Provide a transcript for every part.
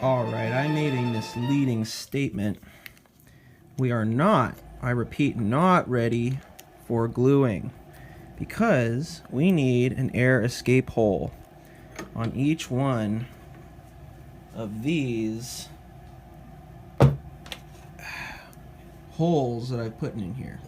Alright, I made a misleading statement. We are not, I repeat, not ready for gluing because we need an air escape hole on each one of these holes that I've put in here.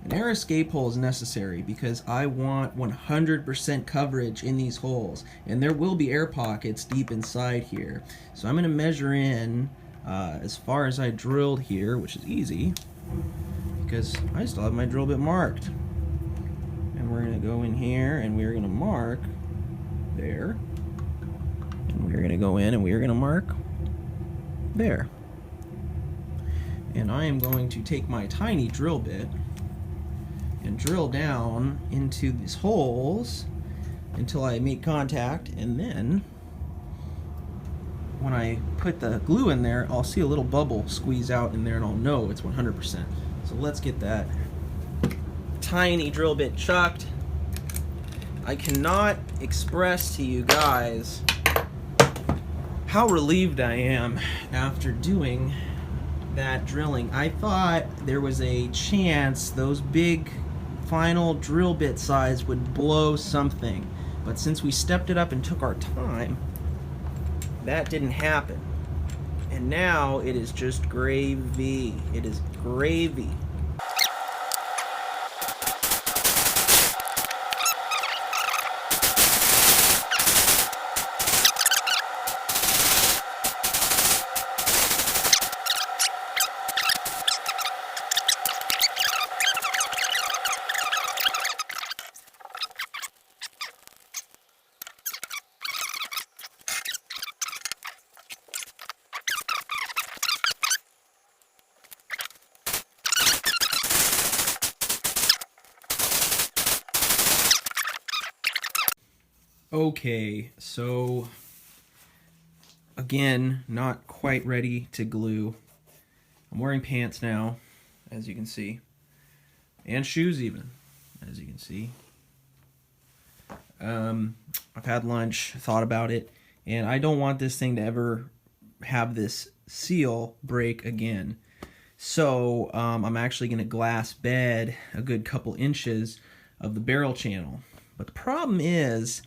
An air escape hole is necessary because I want 100% coverage in these holes, and there will be air pockets deep inside here. So I'm going to measure in as far as I drilled here, which is easy because I still have my drill bit marked. And we're going to go in here and we're going to mark there. And we're going to go in and we're going to mark there. And I am going to take my tiny drill bit and drill down into these holes until I make contact, and then when I put the glue in there, I'll see a little bubble squeeze out in there and I'll know it's 100%. So let's get that tiny drill bit chucked. I cannot express to you guys how relieved I am after doing that drilling. I thought there was a chance those big final drill bit size would blow something, but since we stepped it up and took our time, that didn't happen. And now it is just gravy. It is gravy. Okay, so again, not quite ready to glue. I'm wearing pants now, as you can see, and shoes even, as you can see. I've had lunch, thought about it, and I don't want this thing to ever have this seal break again. So I'm actually going to glass bed a good couple inches of the barrel channel. But the problem is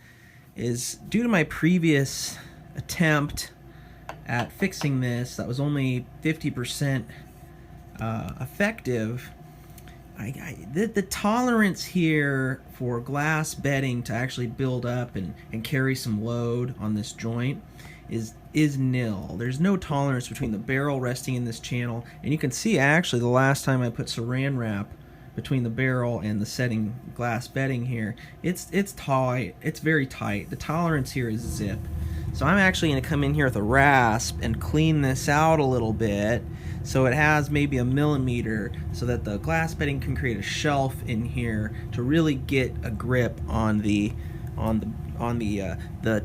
due to my previous attempt at fixing this that was only 50% effective, the tolerance here for glass bedding to actually build up and carry some load on this joint is nil. There's no tolerance between the barrel resting in this channel, and you can see actually the last time I put saran wrap between the barrel and the setting glass bedding here, it's tight. It's very tight. The tolerance here is zip. So I'm actually going to come in here with a rasp and clean this out a little bit so it has maybe 1 millimeter so that the glass bedding can create a shelf in here to really get a grip on the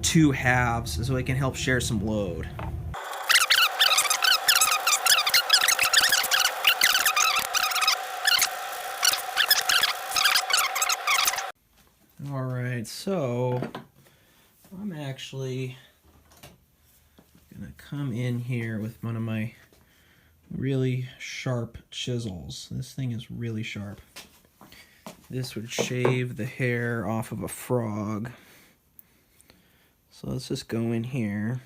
two halves so it can help share some load. Alright, so I'm actually gonna come in here with one of my really sharp chisels. This thing is really sharp. This would shave the hair off of a frog. So let's just go in here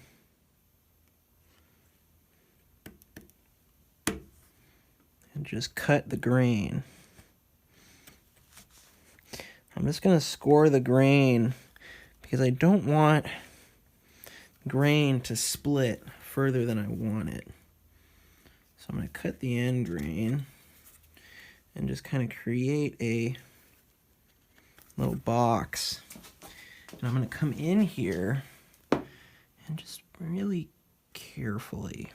and just cut the grain. I'm just going to score the grain because I don't want grain to split further than I want it. So I'm going to cut the end grain and just kind of create a little box. And I'm going to come in here and just really carefully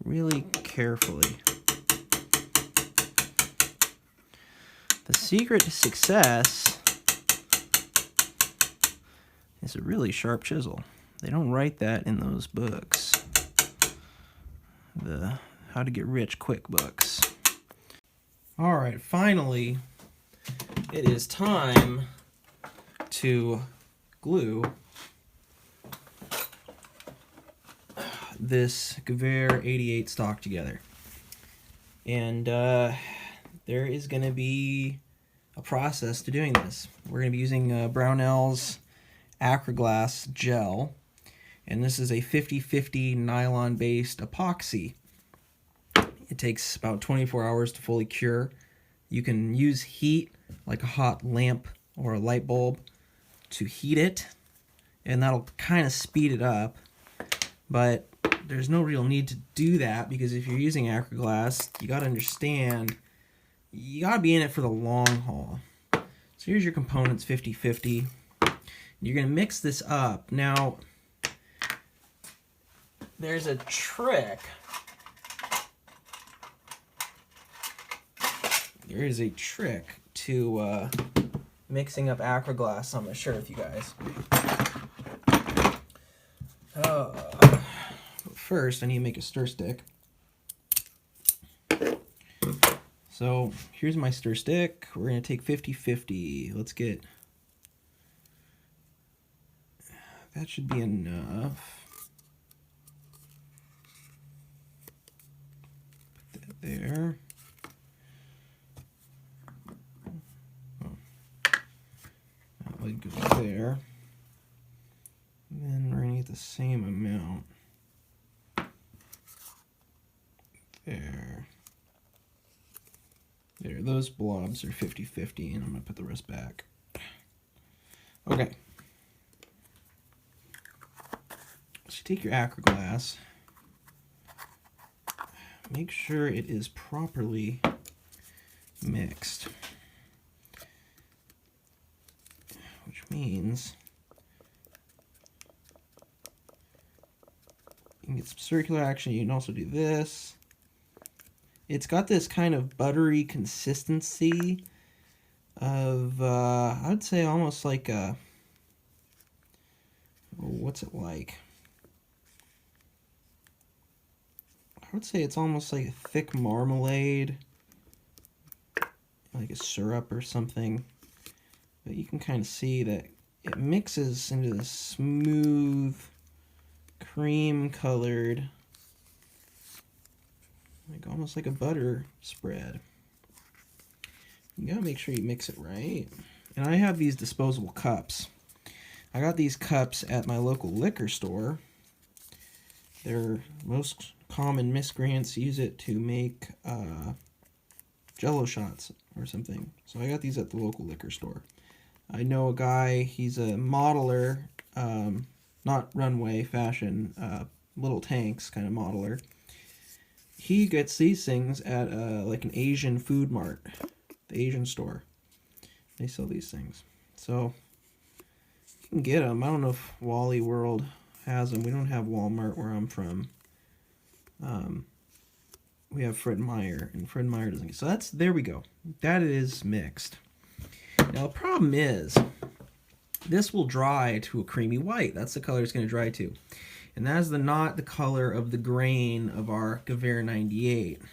really carefully. The secret to success is a really sharp chisel. They don't write that in those books. The How to Get Rich Quick books. Alright, finally, it is time to glue this Gewehr 88 stock together. And there is going to be a process to doing this. We're going to be using Brownell's Acroglass gel, and this is a 50-50 nylon-based epoxy. It takes about 24 hours to fully cure. You can use heat, like a hot lamp or a light bulb, to heat it, and that'll kind of speed it up. But there's no real need to do that, because if you're using Acroglass, you got to understand, you got to be in it for the long haul. So here's your components, 50-50. You're going to mix this up. Now, there's a trick. There is a trick to mixing up Acroglass on my shirt with you guys. First, I need to make a stir stick. So here's my stir stick. We're going to take 50-50. Let's get... That should be enough. Put that there. That would go there. And then we're going to get the same amount. There. There, those blobs are 50-50, and I'm going to put the rest back. Okay. So you take your Acroglass, make sure it is properly mixed, which means you can get some circular action. You can also do this. It's got this kind of buttery consistency of, I would say almost like a, what's it like? I would say it's almost like a thick marmalade, like a syrup or something. But you can kind of see that it mixes into this smooth, cream-colored, like almost like a butter spread. You gotta make sure you mix it right. And I have these disposable cups. I got these cups at my local liquor store. They're most common miscreants use it to make Jello shots or something. So I got these at the local liquor store. I know a guy, he's a modeler, not runway fashion, little tanks kind of modeler. He gets these things at like an Asian food mart, the Asian store. They sell these things. So you can get them. I don't know if Wally World has them. We don't have Walmart where I'm from. We have Fred Meyer, and Fred Meyer doesn't. So that's, there we go. That is mixed. Now the problem is, this will dry to a creamy white. That's the color it's going to dry to. And that is not the color of the grain of our Gewehr 98. If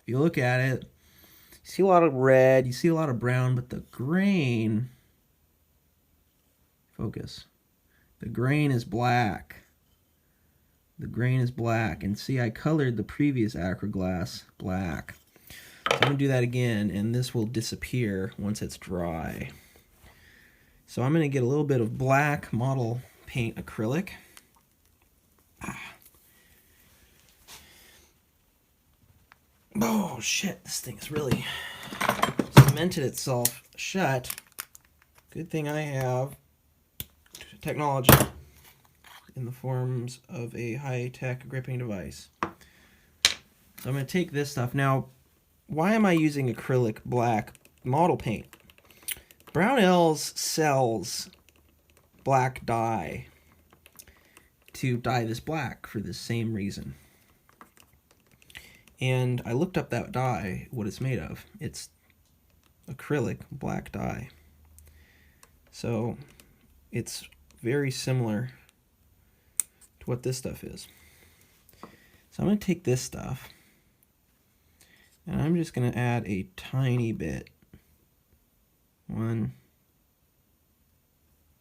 you look at it, you see a lot of red, you see a lot of brown, but the grain, focus, the grain is black. The grain is black. And see, I colored the previous Acroglass black. So I'm going to do that again, and this will disappear once it's dry. So I'm going to get a little bit of black model paint acrylic. Oh shit, this thing has really cemented itself shut. Good thing I have technology in the forms of a high-tech gripping device. So I'm going to take this stuff. Now, why am I using acrylic black model paint? Brownell's sells black dye to dye this black for the same reason. And I looked up that dye, what it's made of. It's acrylic black dye. So it's very similar to what this stuff is. So I'm going to take this stuff, and I'm just going to add a tiny bit 1,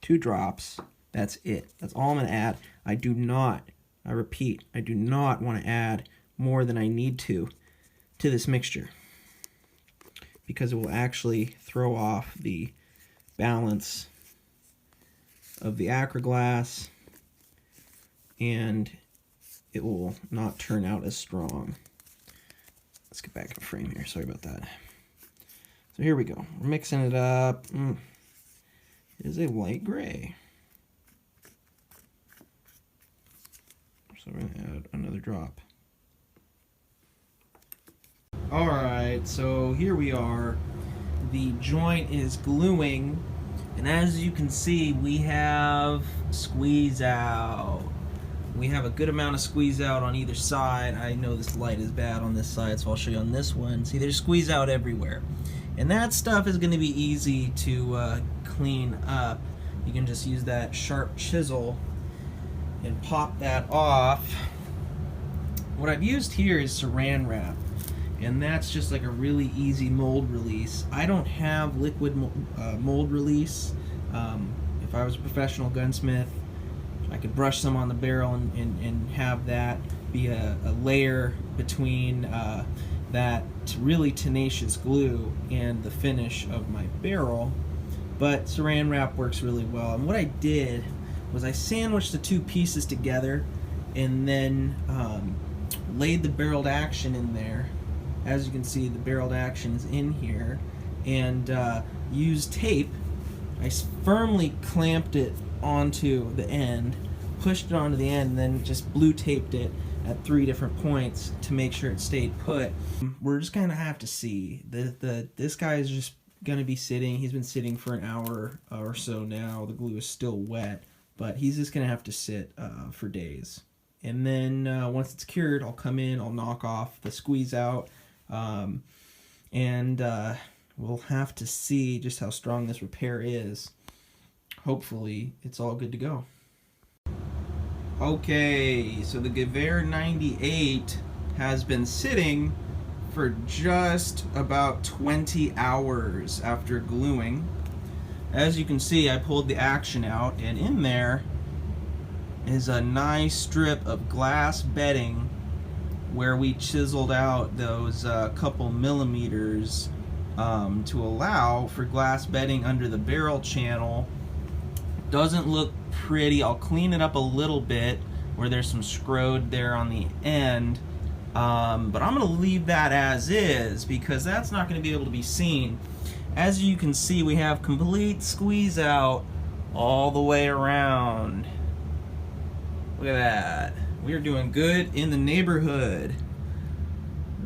2 drops. That's it. That's all I'm going to add. I repeat, I do not want to add more than I need to this mixture, because it will actually throw off the balance of the acroglass and it will not turn out as strong. Let's get back in frame here. Sorry about that. So here we go. We're mixing it up. It is a light gray. So we're going to add another drop. Alright, so here we are. The joint is gluing, and as you can see, we have squeeze out. We have a good amount of squeeze out on either side. I know this light is bad on this side, so I'll show you on this one. See, there's squeeze out everywhere. And that stuff is going to be easy to clean up. You can just use that sharp chisel and pop that off. What I've used here is saran wrap, and that's just like a really easy mold release. I don't have liquid mold release. If I was a professional gunsmith, I could brush some on the barrel and have that be a layer between that really tenacious glue and the finish of my barrel. But saran wrap works really well. And what I did was I sandwiched the two pieces together and then laid the barreled action in there. As you can see, the barreled action is in here, and used tape. I firmly clamped it onto the end, pushed it onto the end, and then just blue taped it at 3 different points to make sure it stayed put. We're just gonna have to see. This guy is just gonna be sitting. He's been sitting for an hour or so now. The glue is still wet, but he's just gonna have to sit for days. And then once it's cured, I'll come in, I'll knock off the squeeze out, and we'll have to see just how strong this repair is. Hopefully, it's all good to go. Okay, so the Gewehr 98 has been sitting for just about 20 hours after gluing. As you can see, I pulled the action out, and in there is a nice strip of glass bedding where we chiseled out those couple millimeters to allow for glass bedding under the barrel channel. Doesn't look pretty. I'll clean it up a little bit where there's some scrode there on the end, but I'm going to leave that as is because that's not going to be able to be seen. As you can see, we have complete squeeze out all the way around. Look at that. We are doing good in the neighborhood.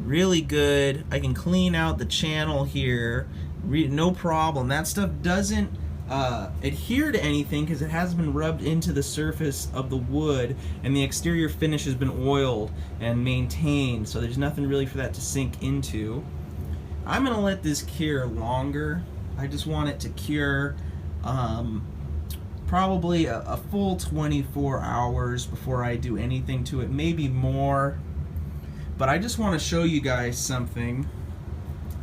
Really good. I can clean out the channel here. No problem. That stuff doesn't adhere to anything because it has been rubbed into the surface of the wood, and the exterior finish has been oiled and maintained, so there's nothing really for that to sink into. I'm going to let this cure longer. I just want it to cure probably a full 24 hours before I do anything to it, maybe more. But I just want to show you guys something.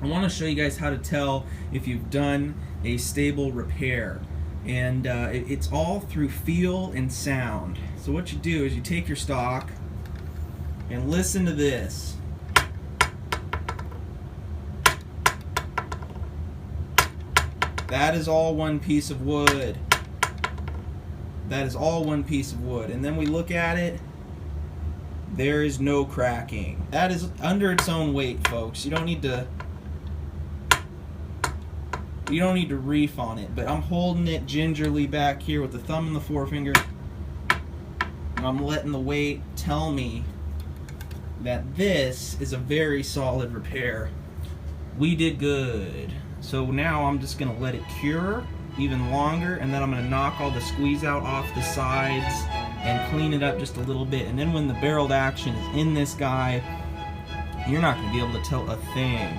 I want to show you guys how to tell if you've done a stable repair, and it's all through feel and sound. So what you do is you take your stock and listen to this. That is all one piece of wood. That is all one piece of wood. And then we look at it. There is no cracking. That is under its own weight, folks. You don't need to reef on it, but I'm holding it gingerly back here with the thumb and the forefinger, and I'm letting the weight tell me that this is a very solid repair. We did good. So now I'm just gonna let it cure even longer, and then I'm gonna knock all the squeeze out off the sides and clean it up just a little bit, and then when the barreled action is in this guy, you're not gonna be able to tell a thing.